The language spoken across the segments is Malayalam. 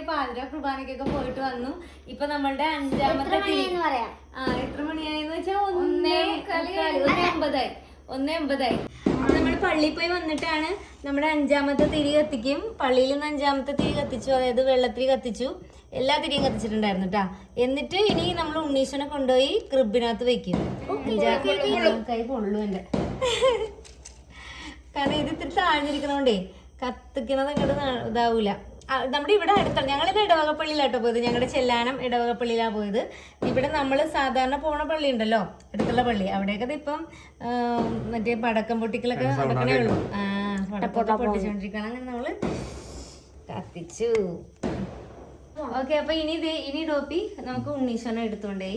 പാതിര കുർബാനക്കൊക്കെ പോയിട്ട് വന്നു. ഇപ്പൊ നമ്മളുടെ 5ാമത്തെ എത്ര മണിയായെന്ന് വെച്ചാൽ 1:80 നമ്മൾ പള്ളിയിൽ പോയി വന്നിട്ടാണ് നമ്മുടെ 5ാമത്തെ തിരി കത്തിക്കും. പള്ളിയിൽ നിന്ന് 5ാമത്തെ തിരി കത്തിച്ചു, അതായത് വെള്ളത്തിരി കത്തിച്ചു, എല്ലാ തിരിയും കത്തിച്ചിട്ടുണ്ടായിരുന്നു കേട്ടാ. എന്നിട്ട് ഇനി നമ്മൾ ഉണ്ണീശനെ കൊണ്ടുപോയി ക്രിബിനകത്ത് വെക്കും. കൈ പൊള്ളു എന്റെ കാരണം ഇത് ഇത്തിരി താഴ്ന്നിരിക്കണോണ്ടേ കത്തിക്കണത് അങ്ങോട്ട് ഇതാവൂല. നമ്മുടെ ഇവിടെ അടുത്താണ്, ഞങ്ങളിത് ഇടവകപ്പള്ളിയിലാട്ടോ പോയത്. ഞങ്ങളുടെ ചെല്ലാനം ഇടവകപ്പള്ളിയിലാണ് പോയത്. ഇവിടെ നമ്മൾ സാധാരണ പോണ പള്ളി ഉണ്ടല്ലോ, അടുത്തുള്ള പള്ളി, അവിടെയൊക്കെ ഇപ്പം മറ്റേ പടക്കം പൊട്ടിക്കലൊക്കെ നടക്കണേ ഉള്ളൂ. പടക്കമൊക്കെ പൊട്ടിച്ചോണ്ടിരിക്കണം. അങ്ങനെ നമ്മള് കത്തിച്ചു. ഓക്കെ, അപ്പൊ ഇനി ഡോപ്പി നമുക്ക് ഉണ്ണീശനെ എടുത്തോണ്ടേ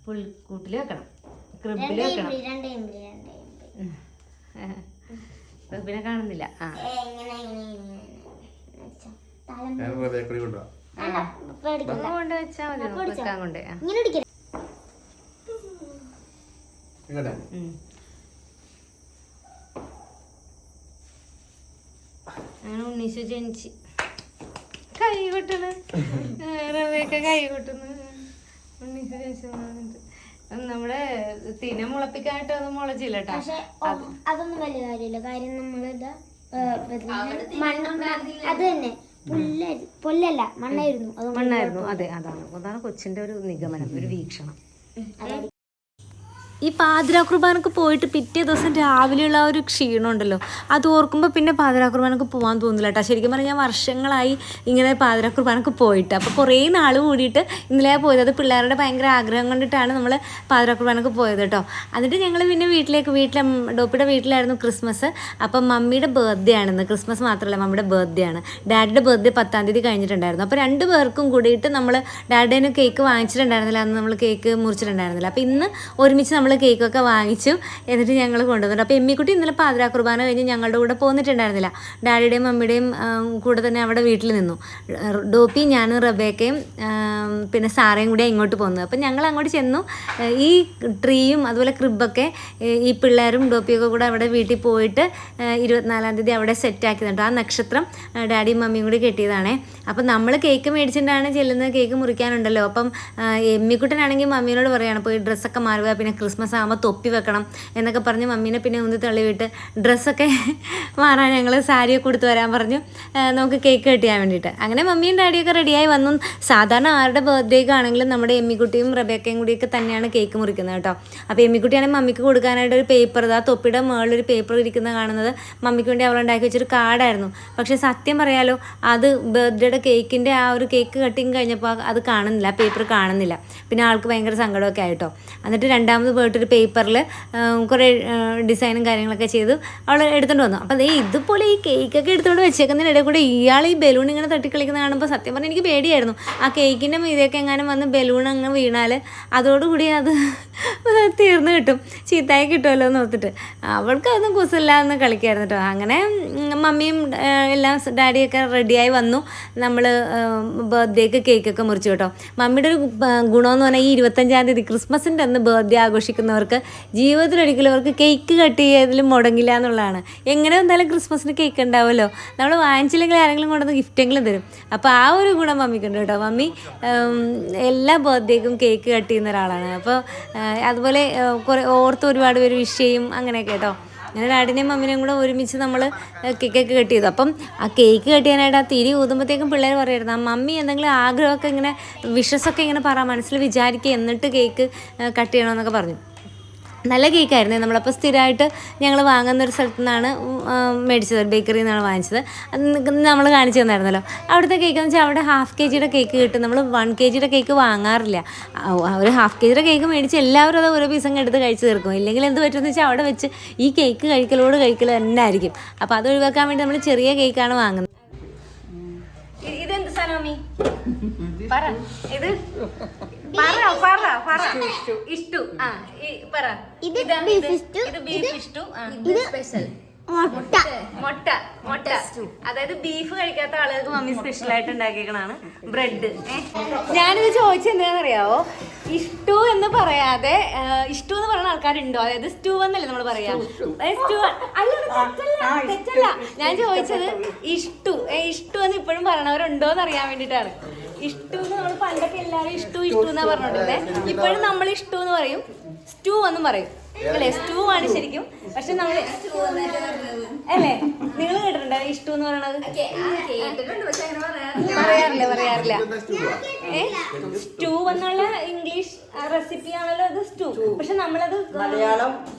പുൽക്കൂട്ടില് വെക്കണം, ക്രിബില് വെക്കണം. ക്രിബിനെ കാണുന്നില്ല. കൊണ്ട് വെച്ചാ മതി, വെക്കാൻ കൊണ്ട്. അങ്ങനെ ഉണ്ണീശു ജനിച്ച് കൈ കൊട്ടണ്, റവയൊക്കെ കൈ കൊട്ടുന്നു. ഉണ്ണീശു ജനിച്ചു നമ്മുടെ തിന മുളപ്പിക്കാനായിട്ട് അത് മുളച്ചില്ല കേട്ടോ. അതൊന്നും വലിയ കാര്യമില്ല. കാര്യം നമ്മളിത് അത് തന്നെ പൊല്ലല്ല, മണ്ണായിരുന്നു. അതെ, അതാണ് കൊച്ചിന്റെ ഒരു നിഗമനം, ഒരു വീക്ഷണം. ഈ പാതിരാ കുർബാനക്ക് പോയിട്ട് പിറ്റേ ദിവസം രാവിലെയുള്ള ആ ഒരു ക്ഷീണം ഉണ്ടല്ലോ, അത് ഓർക്കുമ്പോൾ പിന്നെ പാതിരാ കുർബാനക്ക് പോകാൻ തോന്നില്ല കേട്ടോ. ശരിക്കും പറഞ്ഞാൽ ഞാൻ വർഷങ്ങളായി ഇങ്ങനെ പാതിരാ കുർബാനക്ക് പോയിട്ട്, അപ്പോൾ കുറേ നാൾ കൂടിയിട്ട് ഇന്നലെ പോയത്. അത് പിള്ളേരുടെ ഭയങ്കര ആഗ്രഹം കൊണ്ടിട്ടാണ് നമ്മൾ പാതിരാ കുർബാനക്ക് പോയത് കേട്ടോ. എന്നിട്ട് ഞങ്ങൾ പിന്നെ വീട്ടിലെ ഡോപ്പിയുടെ വീട്ടിലായിരുന്നു ക്രിസ്മസ്. അപ്പം മമ്മിയുടെ ബർത്ത്ഡേ ആണെന്ന്. ക്രിസ്മസ് മാത്രമല്ല, മമ്മിയുടെ ബർത്ത്ഡേ ആണ്. ഡാഡിയുടെ ബർത്ത്ഡേ 10-ാം തീയതി കഴിഞ്ഞിട്ടുണ്ടായിരുന്നു. അപ്പോൾ 2 പേർക്കും കൂടിയിട്ട് നമ്മൾ ഡാഡിന് കേക്ക് വാങ്ങിച്ചിട്ടുണ്ടായിരുന്നില്ല, അന്ന് നമ്മൾ കേക്ക് മുറിച്ചിട്ടുണ്ടായിരുന്നില്ല. അപ്പോൾ ഇന്ന് ഒരുമിച്ച് നമ്മൾ കേക്കൊക്കെ വാങ്ങിച്ചു. എന്നിട്ട് ഞങ്ങൾ കൊണ്ടുവന്നിട്ട്, അപ്പോൾ എമ്മിക്കുട്ടി ഇന്നലെ പാതിരാ കുർബാന കഴിഞ്ഞ് ഞങ്ങളുടെ കൂടെ പോന്നിട്ടുണ്ടായിരുന്നില്ല. ഡാഡിയുടെയും മമ്മിയുടെയും കൂടെ തന്നെ അവിടെ വീട്ടിൽ നിന്നു. ഡോപ്പി, ഞാനും റബേക്കയും പിന്നെ സാറയും കൂടെ ഇങ്ങോട്ട് പോന്നു. അപ്പം ഞങ്ങൾ അങ്ങോട്ട് ചെന്നു. ഈ ട്രീയും അതുപോലെ ക്രിബൊക്കെ ഈ പിള്ളേരും ഡോപ്പിയൊക്കെ കൂടെ അവിടെ വീട്ടിൽ പോയിട്ട് 24-ാം തീയതി അവിടെ സെറ്റാക്കിയിട്ടുണ്ട്. ആ നക്ഷത്രം ഡാഡിയും മമ്മിയും കൂടി കെട്ടിയതാണേ. അപ്പം നമ്മൾ കേക്ക് മേടിച്ചിട്ടാണ് ചെല്ലുന്നത്, കേക്ക് മുറിക്കാനുണ്ടല്ലോ. അപ്പം എമ്മിക്കുട്ടനാണെങ്കിൽ മമ്മീനോട് പറയുകയാണ്, പോയി ഡ്രസ്സൊക്കെ മാറുക, പിന്നെ ക്രിസ്മസ് ആകുമ്പോൾ തൊപ്പി വെക്കണം എന്നൊക്കെ പറഞ്ഞ് മമ്മീനെ പിന്നെ ഒന്ന് തള്ളിവിട്ട് ഡ്രസ്സൊക്കെ മാറാൻ ഞങ്ങൾ സാരിയൊക്കെ കൊടുത്ത് വരാൻ പറഞ്ഞു, നമുക്ക് കേക്ക് കെട്ടിയാൻ വേണ്ടിയിട്ട്. അങ്ങനെ മമ്മിയും ഡാഡിയൊക്കെ റെഡിയായി വന്നു. സാധാരണ ആരുടെ ബർത്ത്ഡേക്ക് ആണെങ്കിലും നമ്മുടെ എമ്മിക്കുട്ടിയും റബേക്കയും കൂടിയൊക്കെ തന്നെയാണ് കേക്ക് മുറിക്കുന്നത് കേട്ടോ. അപ്പോൾ എമ്മിക്കുട്ടിയാണെങ്കിൽ മമ്മിക്ക് കൊടുക്കാനായിട്ട് ഒരു പേപ്പർ, ആ തൊപ്പിയുടെ മുകളിലൊരു പേപ്പർ ഇരിക്കുന്നത് കാണുന്നത് മമ്മിക്ക് വേണ്ടി അവളുണ്ടാക്കി വെച്ചൊരു കാർഡായിരുന്നു. പക്ഷേ സത്യം പറയാലോ, അത് ബർത്ത്ഡേയുടെ കേക്കിൻ്റെ ആ ഒരു കേക്ക് കട്ടിങ് കഴിഞ്ഞപ്പോൾ അത് കാണുന്നില്ല, ആ പേപ്പർ കാണുന്നില്ല. പിന്നെ ആൾക്ക് ഭയങ്കര സങ്കടമൊക്കെ ആയിട്ടോ. എന്നിട്ട് രണ്ടാമത് പോയിട്ടൊരു പേപ്പറിൽ കുറേ ഡിസൈനും കാര്യങ്ങളൊക്കെ ചെയ്തു അവൾ എടുത്തുകൊണ്ട് വന്നു. അപ്പോൾ ഇതുപോലെ ഈ കേക്കൊക്കെ എടുത്തുകൊണ്ട് വെച്ചേക്കുന്നതിനിടയിൽ കൂടെ ഇയാൾ ഈ ബലൂൺ ഇങ്ങനെ തട്ടിക്കളിക്കുന്ന കാണുമ്പോൾ സത്യം പറഞ്ഞാൽ എനിക്ക് പേടിയായിരുന്നു. ആ കേക്കിൻ്റെ മീതൊക്കെ എങ്ങാനും വന്ന് ബലൂൺ അങ്ങ് വീണാൽ അതോടുകൂടി അത് തീർന്നു കിട്ടും, ചീത്തായി കിട്ടുമല്ലോ എന്ന് ഓർത്തിട്ട് അവൾക്ക് അതൊന്നും കുസല്ല എന്ന് കളിക്കായിരുന്നു കേട്ടോ. അങ്ങനെ മമ്മിയും എല്ലാം ഡാഡിയൊക്കെ റെഡിയായി വന്നു. നമ്മൾ ബർത്ത്ഡേക്ക് കേക്കൊക്കെ മുറിച്ചു കേട്ടോ. മമ്മിയുടെ ഒരു ഗുണമെന്ന് പറഞ്ഞാൽ ഈ 25-ാം തീയതി ക്രിസ്മസിൻ്റെ അന്ന് ബർത്ത്ഡേ ആഘോഷിക്കുന്നവർക്ക് ജീവിതത്തിലൊരിക്കലും അവർക്ക് കേക്ക് കട്ട് ചെയ്തതിലും മുടങ്ങില്ല എന്നുള്ളതാണ്. എങ്ങനെ എന്തായാലും ക്രിസ്മസിന് കേക്ക് ഉണ്ടാവുമല്ലോ, നമ്മൾ വാങ്ങിച്ചില്ലെങ്കിൽ ആരെങ്കിലും കൊണ്ടുവന്ന് ഗിഫ്റ്റെങ്കിലും തരും. അപ്പോൾ ആ ഒരു ഗുണം മമ്മിക്കുണ്ട് കേട്ടോ. മമ്മി എല്ലാ ബർത്ത്ഡേക്കും കേക്ക് കട്ട് ചെയ്യുന്ന ഒരാളാണ്. അപ്പോൾ അതുപോലെ കുറേ ഓർത്ത് ഒരുപാട് പേര് വിഷ് ചെയ്യും അങ്ങനെയൊക്കെ കേട്ടോ. അങ്ങനെ ഡാഡിനെയും മമ്മിനെയും കൂടെ ഒരുമിച്ച് നമ്മൾ കേക്കൊക്കെ കട്ട് ചെയ്തു. അപ്പം ആ കേക്ക് കട്ട് ചെയ്യാനായിട്ട് ആ തിരി ഊതുമ്പോഴത്തേക്കും പിള്ളേർ പറയുമായിരുന്നു, ആ മമ്മി എന്തെങ്കിലും ആഗ്രഹമൊക്കെ ഇങ്ങനെ വിഷസൊക്കെ ഇങ്ങനെ മനസ്സിൽ വിചാരിക്കുക, എന്നിട്ട് കേക്ക് കട്ട് ചെയ്യണമെന്നൊക്കെ പറഞ്ഞു. നല്ല കേക്കായിരുന്നു. നമ്മളപ്പോൾ സ്ഥിരമായിട്ട് ഞങ്ങൾ വാങ്ങുന്നൊരു സ്ഥലത്തു നിന്നാണ് മേടിച്ചത്, ബേക്കറിയിൽ നിന്നാണ് വാങ്ങിച്ചത്. അത് നമ്മൾ കാണിച്ചു തന്നായിരുന്നല്ലോ. അവിടുത്തെ കേക്ക് എന്ന് വെച്ചാൽ അവിടെ ½ kg കേക്ക് കിട്ടും. നമ്മൾ 1 kg കേക്ക് വാങ്ങാറില്ല. ഒരു ½ kg കേക്ക് മേടിച്ച് എല്ലാവരും അത് ഓരോ പീസങ്ങ് എടുത്ത് കഴിച്ച് തീർക്കും. ഇല്ലെങ്കിൽ എന്ത് പറ്റുമെന്ന് വെച്ചാൽ അവിടെ വെച്ച് ഈ കേക്ക് കഴിക്കൽ തന്നെ ആയിരിക്കും. അപ്പോൾ അത് ഒഴിവാക്കാൻ വേണ്ടി നമ്മൾ ചെറിയ കേക്കാണ് വാങ്ങുന്നത്. ഇതെന്ത് സാധനം പറ, ഇത് ഇഷ്ടു. ഇത് ബീഫ് ഇഷ്ടു, ഇത് സ്പെഷ്യൽ. മുട്ട അതായത് ബീഫ് കഴിക്കാത്ത ആളുകൾക്ക് മമ്മി സ്പെഷ്യൽ ആയിട്ട് ഉണ്ടാക്കിയേക്കണാണ് ബ്രെഡ്. ഞാനിത് ചോദിച്ചത് എന്താണെന്നറിയാവോ, ഇഷ്ടു എന്ന് പറയാതെ ഇഷ്ടു എന്ന് പറയുന്ന ആൾക്കാരുണ്ടോ? അതായത് സ്റ്റൂ എന്നല്ലേ നമ്മൾ പറയാ, സ്റ്റൂ തെറ്റല്ല. ഞാൻ ചോദിച്ചത് ഇഷ്ടു എന്ന് ഇപ്പോഴും പറയണവരുണ്ടോ എന്ന് അറിയാൻ വേണ്ടിട്ടാണ്. ഇഷ്ടു എന്ന് നമ്മൾ പണ്ടൊക്കെ എല്ലാവരും ഇഷ്ടു എന്നാ പറഞ്ഞോണ്ടിരുന്നത്. ഇപ്പോഴും നമ്മൾ ഇഷ്ടു എന്ന് പറയും, സ്റ്റൂ എന്നും പറയും അല്ലേ? സ്റ്റൂ ആണ് ശരിക്കും. പക്ഷെ നമ്മള് അല്ലേ, നിങ്ങൾ കേട്ടിട്ടുണ്ടോ ഇഷ്ടു എന്ന് പറയണത്? പറയാറില്ല. സ്റ്റൂ എന്നുള്ള ഇംഗ്ലീഷ് റെസിപ്പി ആണല്ലോ അത് സ്റ്റൂ. പക്ഷെ നമ്മളത്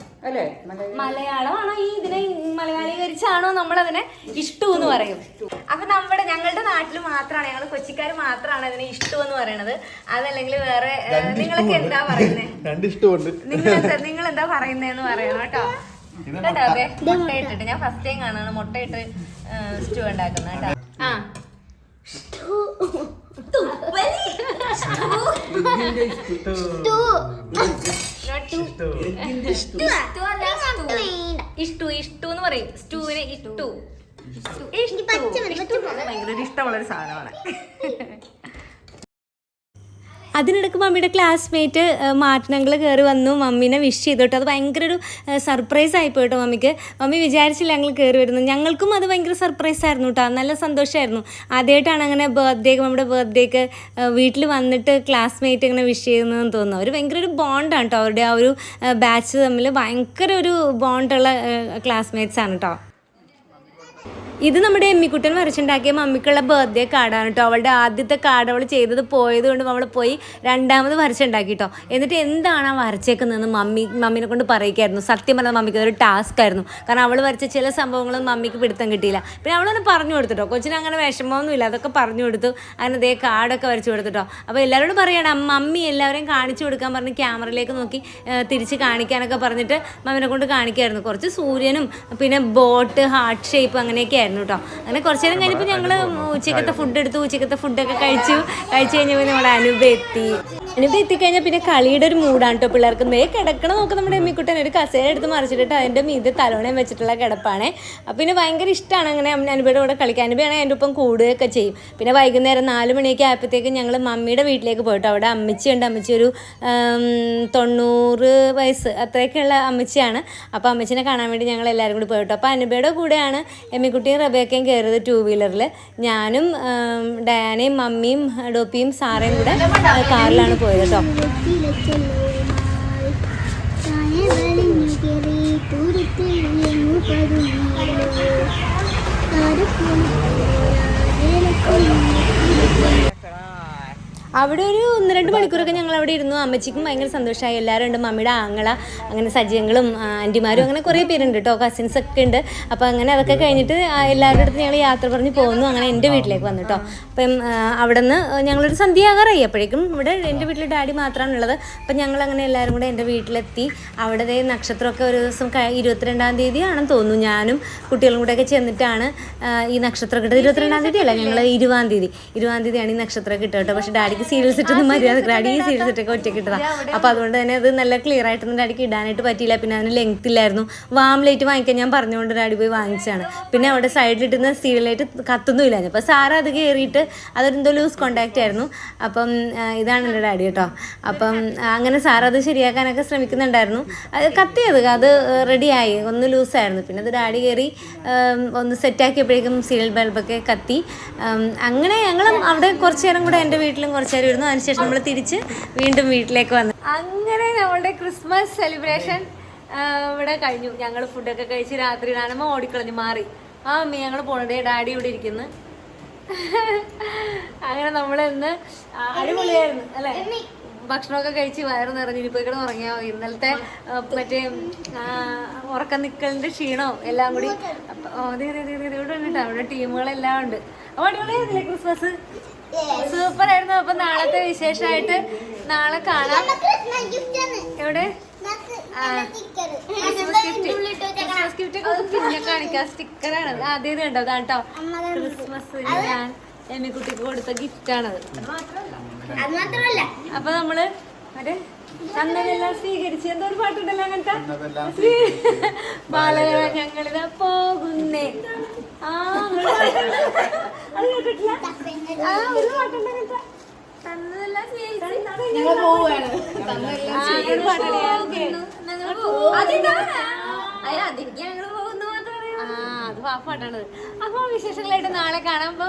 മലയാളമാണോ ഈ ഇതിനെ മലയാളീകരിച്ചാണോ നമ്മളതിനെ ഇഷ്ടു എന്ന് പറയും. അപ്പൊ ഞങ്ങളുടെ നാട്ടിൽ മാത്രമാണ്, ഞങ്ങൾ കൊച്ചിക്കാർ മാത്രമാണ് അതിനെ ഇഷ്ടു എന്ന് പറയണത്. അതല്ലെങ്കിൽ വേറെ നിങ്ങളൊക്കെ എന്താ പറയുന്നത്? നിങ്ങൾ എന്താ പറയുന്നതെന്ന് പറയണം കേട്ടോ. കേട്ടോ, അതെ മുട്ടയിട്ടിട്ട് ഞാൻ ഫസ്റ്റ് ടൈം കാണാണ് മുട്ടയിട്ട് സ്റ്റൂ ഉണ്ടാക്കുന്നത് കേട്ടോ. ഇഷ്ടു എന്ന് പറയും. സ്റ്റൂവിനെ ഇഷ്ടു. ഭയങ്കര ഇഷ്ടമുള്ളൊരു സാധനമാണ്. അതിനിടയ്ക്ക് മമ്മിയുടെ ക്ലാസ്മേറ്റ് മാറ്റനങ്ങൾ കയറി വന്നു, മമ്മീനെ വിഷ് ചെയ്തു കേട്ടോ. അത് ഭയങ്കര ഒരു സർപ്രൈസ് ആയിപ്പോയി കേട്ടോ മമ്മിക്ക്. മമ്മി വിചാരിച്ചില്ല ഞങ്ങൾ കയറി വരുന്നു. ഞങ്ങൾക്കും അത് ഭയങ്കര സർപ്രൈസ് ആയിരുന്നു കേട്ടോ. നല്ല സന്തോഷമായിരുന്നു. ആദ്യമായിട്ടാണ് അങ്ങനെ നമ്മുടെ ബർത്ത്ഡേക്ക് വീട്ടിൽ വന്നിട്ട് ക്ലാസ്മേറ്റ് ഇങ്ങനെ വിഷ് ചെയ്യുന്നതെന്ന് തോന്നുന്നു. അവർ ഭയങ്കര ഒരു ബോണ്ടാണ് കേട്ടോ. അവരുടെ ആ ഒരു ബാച്ച് തമ്മിൽ ഭയങ്കര ഒരു ബോണ്ടുള്ള ക്ലാസ്മേറ്റ്സ് ആണ് കേട്ടോ. ഇത് നമ്മുടെ എമ്മിക്കുട്ടൻ വരച്ചുണ്ടാക്കിയ മമ്മിക്കുള്ള ബർത്ത്ഡേ കാർഡാണ് കേട്ടോ. അവളുടെ ആദ്യത്തെ കാർഡ് അവൾ ചെയ്തത് പോയത് കൊണ്ട് അവൾ പോയി രണ്ടാമത് വരച്ചുണ്ടാക്കി കേട്ടോ. എന്നിട്ട് എന്താണ് ആ വരച്ചേക്കുന്നതെന്ന് മമ്മീനെ കൊണ്ട് പറയിക്കായിരുന്നു. സത്യം പറഞ്ഞാൽ മമ്മിക്ക് അതൊരു ടാസ്ക് ആയിരുന്നു. കാരണം അവൾ വരച്ച ചില സംഭവങ്ങളൊന്നും മമ്മിക്ക് പിടുത്തം കിട്ടിയില്ല. പിന്നെ അവളൊന്ന് പറഞ്ഞു കൊടുത്തിട്ടോ. കൊച്ചിന് അങ്ങനെ വിഷമമൊന്നുമില്ല, അതൊക്കെ പറഞ്ഞു കൊടുത്തു. അങ്ങനെ അതേ കാർഡൊക്കെ വരച്ചു കൊടുത്തിട്ടോ. അപ്പോൾ എല്ലാവരോടും പറയണം, മമ്മി എല്ലാവരെയും കാണിച്ചു കൊടുക്കാൻ പറഞ്ഞ് ക്യാമറയിലേക്ക് നോക്കി തിരിച്ച് കാണിക്കാനൊക്കെ പറഞ്ഞിട്ട് മമ്മിനെ കൊണ്ട് കാണിക്കായിരുന്നു. കുറച്ച് സൂര്യനും പിന്നെ ബോട്ട് ഹാർട്ട് ഷേപ്പ് അങ്ങനെയൊക്കെ ആയിരുന്നു കേട്ടോ. അങ്ങനെ കുറച്ച് നേരം കഴിഞ്ഞപ്പോൾ ഞങ്ങൾ ഉച്ചക്കത്തെ ഫുഡ് എടുത്തു. ഉച്ചക്കത്തെ ഫുഡൊക്കെ കഴിച്ചു കഴിഞ്ഞപ്പോൾ നമ്മുടെ അനുഭ എത്തിക്കഴിഞ്ഞാൽ പിന്നെ കളിയുടെ ഒരു മൂടാണ് കേട്ടോ പിള്ളേർക്ക്. കിടക്കണം നോക്ക് നമ്മുടെ എമ്മിക്കുട്ടൻ ഒരു കസേര എടുത്ത് മറിച്ചിട്ട് അതിൻ്റെ മീതെ തലോണയും വെച്ചിട്ടുള്ള കിടപ്പാണ്. പിന്നെ ഭയങ്കര ഇഷ്ടമാണ് അങ്ങനെ അനുഭയുടെ കൂടെ കളിക്കാൻ. അനുഭയാണെങ്കിൽ അതിൻ്റെ ഒപ്പം കൂടുകയൊക്കെ ചെയ്യും. പിന്നെ വൈകുന്നേരം 4 മണിയൊക്കെ ആയപ്പോഴത്തേക്കും ഞങ്ങൾ മമ്മിയുടെ വീട്ടിലേക്ക് പോയിട്ടോ. അവിടെ അമ്മച്ചിയുണ്ട്. അമ്മച്ചി ഒരു 90 വയസ്സ് അത്രയൊക്കെയുള്ള അമ്മച്ചിയാണ്. അപ്പോൾ അമ്മച്ചിനെ കാണാൻ വേണ്ടി ഞങ്ങൾ എല്ലാവരും കൂടി പോയിട്ടോ. അപ്പോൾ അനുഭയുടെ കൂടെയാണ് എമ്മിക്കുട്ടിയും റബേക്കയും കയറിയത് 2 വീലറിൽ. ഞാനും ഡയാനയും മമ്മിയും ഡോപ്പിയും സാറയും കൂടെ കാറിലാണ് പോയത് കേട്ടോ. അവിടെ ഒരു 1-2 മണിക്കൂറൊക്കെ ഞങ്ങൾ അവിടെ ഇരുന്നു. അമ്മച്ചിക്കും ഭയങ്കര സന്തോഷമായി. എല്ലാവരും ഉണ്ട്, മമ്മിയുടെ ആങ്ങള, അങ്ങനെ സജ്ജങ്ങളും ആൻറ്റിമാരും അങ്ങനെ കുറേ പേരുണ്ട് കേട്ടോ, കസിൻസൊക്കെ ഉണ്ട്. അപ്പോൾ അങ്ങനെ അതൊക്കെ കഴിഞ്ഞിട്ട് എല്ലാവരുടെ അടുത്ത് ഞങ്ങൾ യാത്ര പറഞ്ഞ് പോകുന്നു. അങ്ങനെ എൻ്റെ വീട്ടിലേക്ക് വന്നു കേട്ടോ. അപ്പം അവിടെ നിന്ന് ഞങ്ങളൊരു സന്ധ്യയാകാറായി. അപ്പോഴേക്കും ഇവിടെ എൻ്റെ വീട്ടിൽ ഡാഡി മാത്രമാണുള്ളത്. അപ്പം ഞങ്ങൾ അങ്ങനെ എല്ലാവരും കൂടെ എൻ്റെ വീട്ടിലെത്തി. അവിടെ നക്ഷത്രമൊക്കെ ഒരു ദിവസം 22-ാം തീയതി ആണെന്ന് തോന്നുന്നു. ഞാനും കുട്ടികളും കൂടെയൊക്കെ ചെന്നിട്ടാണ് ഈ നക്ഷത്രം കിട്ടുന്നത്. 22-ാം തീയതി അല്ല, ഞങ്ങൾ 20-ാം തീയതിയാണ് ഈ നക്ഷത്രം കിട്ടുക കേട്ടോ. പക്ഷേ ഡാഡിക്ക് സീരിയൽസ് ഇട്ടൊന്നും മര്യാദ ഡാഡി ഈ സീരിയൽസ് ഇട്ടൊക്കെ ഒറ്റയ്ക്ക് ഇട്ടതാണ്. അപ്പോൾ അതുകൊണ്ട് തന്നെ അത് നല്ല ക്ലിയർ ആയിട്ടൊന്നും ഡാഡിക്ക് ഇടാനായിട്ട് പറ്റിയില്ല. പിന്നെ അതിന് ലെങ്ത് ഇല്ലായിരുന്നു. വാം ലൈറ്റ് വാങ്ങിക്കാൻ ഞാൻ പറഞ്ഞുകൊണ്ട് ഡാഡി പോയി വാങ്ങിച്ചാണ്. പിന്നെ അവിടെ സൈഡിലിട്ടുന്ന സീരിയൽ ലൈറ്റ് കത്തുന്നുമില്ല. അപ്പോൾ സാറ് അത് കയറിയിട്ട് അതൊരെന്തോ ലൂസ് കോണ്ടാക്റ്റ് ആയിരുന്നു. അപ്പം ഇതാണ് എൻ്റെ ഡാഡി കേട്ടോ. അപ്പം അങ്ങനെ സാറത് ശരിയാക്കാനൊക്കെ ശ്രമിക്കുന്നുണ്ടായിരുന്നു. അത് കത്തിയത് അത് റെഡിയായി, ഒന്ന് ലൂസായിരുന്നു. പിന്നെ അത് ഡാഡി കയറി ഒന്ന് സെറ്റാക്കിയപ്പോഴേക്കും സീരിയൽ ബൾബൊക്കെ കത്തി. അങ്ങനെ ഞങ്ങളും അവിടെ കുറച്ച് നേരം കൂടെ എൻ്റെ വീട്ടിലും കുറച്ച് നേരം ഇരുന്നു. അതിനുശേഷം നമ്മൾ തിരിച്ച് വീണ്ടും വീട്ടിലേക്ക് വന്നു. അങ്ങനെ നമ്മളുടെ ക്രിസ്മസ് സെലിബ്രേഷൻ ഇവിടെ കഴിഞ്ഞു. ഞങ്ങൾ ഫുഡൊക്കെ കഴിച്ച് രാത്രി കാണുമ്പോൾ ഓടിക്കളഞ്ഞു മാറി. അമ്മ ഞങ്ങൾ പോണതേ ഡാഡി ഇവിടെ ഇരിക്കുന്നു. അങ്ങനെ നമ്മൾ ഇന്ന് അടിപൊളിയായിരുന്നു അല്ലേ? ഭക്ഷണമൊക്കെ കഴിച്ച് വയറ് നിറഞ്ഞ് ഇനി പോയി കിടന്ന് ഉറങ്ങിയാൽ മതി. ഇന്നലത്തെ മറ്റേ ഉറക്കം നിൽക്കലിൻ്റെ ക്ഷീണവും എല്ലാം കൂടി ഇവിടെ ഉണ്ട്. അവിടെ ടീമുകളെല്ലാം ഉണ്ട്. അപ്പോൾ അടിപൊളിയായിരുന്നില്ലേ ക്രിസ്മസ്? സൂപ്പർ ആയിരുന്നു. അപ്പൊ നാളത്തെ വിശേഷമായിട്ട് നാളെ കാണാം. എവിടെ ക്രിസ്മസ് ഗിഫ്റ്റ് ഒക്കെ പിന്നെ കാണിക്കാം. സ്റ്റിക്കറാണ് ആദ്യം കണ്ടോ? അതാട്ടോ ക്രിസ്മസ് ഞാൻ എമ്മിക്കുട്ടിക്ക് കൊടുത്ത ഗിഫ്റ്റാണത്. അപ്പൊ നമ്മള് അതെ തന്നതെല്ലാം സ്വീകരിച്ച് എന്തോ ഒരു പാട്ടുണ്ടല്ലോ അങ്ങനത്തെ ബാലര ഞങ്ങളിതാ പോകുന്നേ. ആ അത് കേട്ടിട്ടില്ല? ആ ഒരു പാട്ടുണ്ട് അങ്ങനത്തെ തന്നതെല്ലാം അത് ആ പാട്ടാണ്. അപ്പൊ വിശേഷങ്ങളായിട്ട് നാളെ കാണാം. ബൈ.